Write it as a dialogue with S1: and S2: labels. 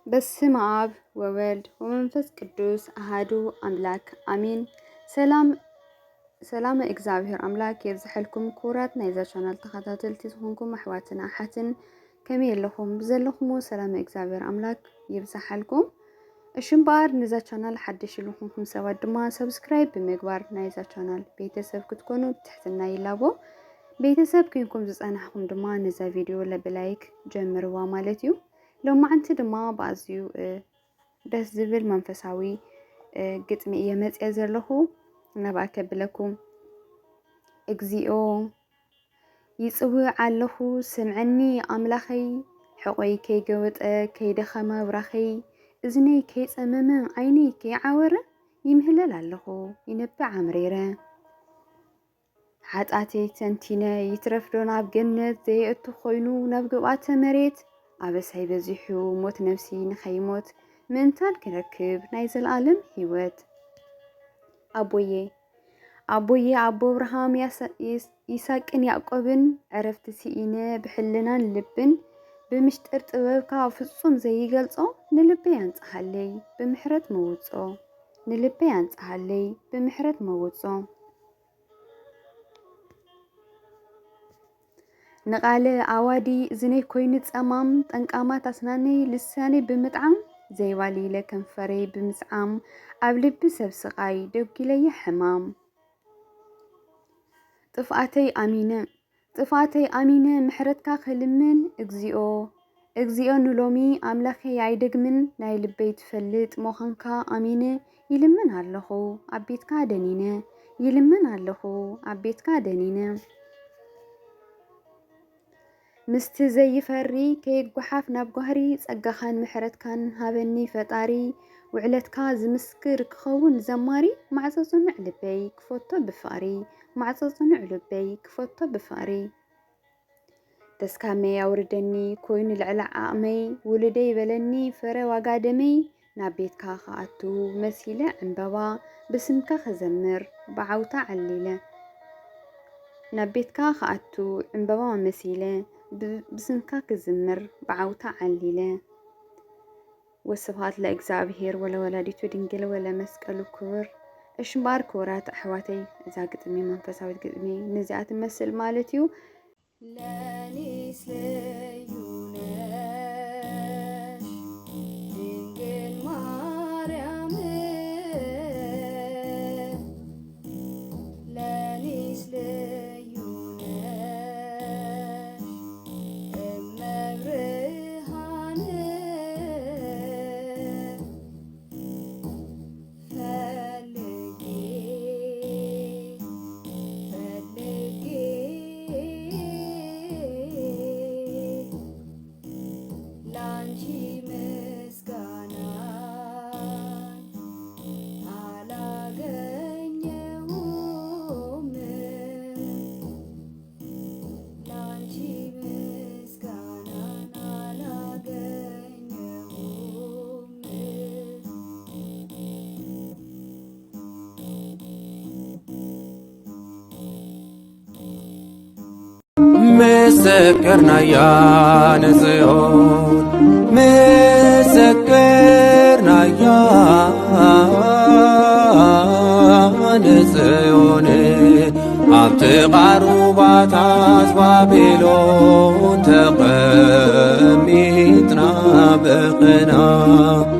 S1: በስመ አብ ወወልድ ወመንፈስ ቅዱስ አሐዱ አምላክ አሜን። ሰላም እግዚአብሔር አምላክ ይብዛሕልኩም ክቡራት ናይዛ ቻናል ተኸታተልቲ ዝኾንኩም ኣሕዋትና ሓትን ከመይ ኣለኹም? ብዘለኹም ሰላም እግዚአብሔር አምላክ ይብዛሕልኩም። እሽምባር ንዛ ቻናል ሓድሽ ኢልኩም ሰባት ድማ ሰብስክራይብ ብምግባር ናይዛ ቻናል ቤተሰብ ክትኮኑ ትሕትና ይላቦ። ቤተሰብ ኮይንኩም ዝጸናሕኩም ድማ ነዛ ቪድዮ ለብላይክ ጀምርዋ ማለት እዩ። ሎማዓንቲ ድማ ባዝዩ ደስ ዝብል መንፈሳዊ ግጥሚ የመጽየ ዘለኹ ነባከ ብለኩም እግዚኦ ይጽውዕ ኣለኹ ስምዕኒ ኣምላኸይ ሕቆይ ከይገወጠ ከይደኸመ ብራኸይ እዝነይ ከይጸመመ ዓይነይ ከይዓወረ ይምህለል ኣለኹ ይነብዕ ዓምሬረ ሓጣተይ ተንቲነ ይትረፍዶ ናብ ገነት ዘየእቱ ኮይኑ ናብ ግብኣተ መሬት ኣበሳይ በዚሑ ሞት ነፍሲ ንኸይሞት ምንታል ክረክብ ናይ ዘለዓለም ህይወት ኣቦዬ ኣቦ አብርሃም ይስሐቅን ያዕቆብን ዕረፍቲ ሲኢነ ብሕልናን ልብን ብምሽጥር ጥበብካ ፍጹም ዘይገልጾ ንልበይ አንጽሐለይ ብምሕረት መውጾ ንልበይ አንጽሐለይ ብምሕረት መውጾ ነቃለ አዋዲ ዝነይ ኮይኑ ጸማም ጠንቃማት አስናነይ ልሳኔ ብምጥዓም ዘይባሊለ ከንፈረይ ብምጽዓም ኣብ ልቢ ሰብ ስቃይ ደጊለየ ሕማም ጥፋተይ አሚነ ምሕረትካ ክልምን እግዚኦ ንሎሚ ኣምላኸ ኣይደግምን ናይ ልበይ ትፈልጥ ሞኸንካ አሚነ ይልምን ኣለኹ ኣቤትካ ደኒነ ይልምን ኣለኹ ኣቤትካ ደኒነ ምስቲ ዘይፈሪ ከይጓሓፍ ናብ ጓህሪ ጸጋኻን ምሕረትካን ሃበኒ ፈጣሪ ውዕለትካ ዝምስክር ክኸውን ዘማሪ ማዕጾ ጽኑዕ ልበይ ክፈቶ ብፍቕሪ ማዕጾ ጽኑዕ ልበይ ክፈቶ ብፍቕሪ ተስካመይ ኣውርደኒ ኮይኑ ልዕሊ ዓቕመይ ውልደይ በለኒ ፍረ ዋጋደመይ ናብ ቤትካ ከኣቱ መሲለ ዕምበባ ብስምካ ክዘምር ብዓውታ ዓሊለ ናብ ቤትካ ከኣቱ ዕምበባ መሲለ بسنكا كزمر بعوتا عليلة وسبحات لإግዚአብሔር ولا ولاديتو دنجل ولا مسكالو كور اشمبار كورات أحواتي إذا قدمي منفساوي قدمي نزعات مسل مالتيو لاني سليوناش دنجل مريم لاني
S2: مسكرنا يا نزيون مسكرنا يا نزيون أبتقارو باتاس بابلون تقميتنا بقنا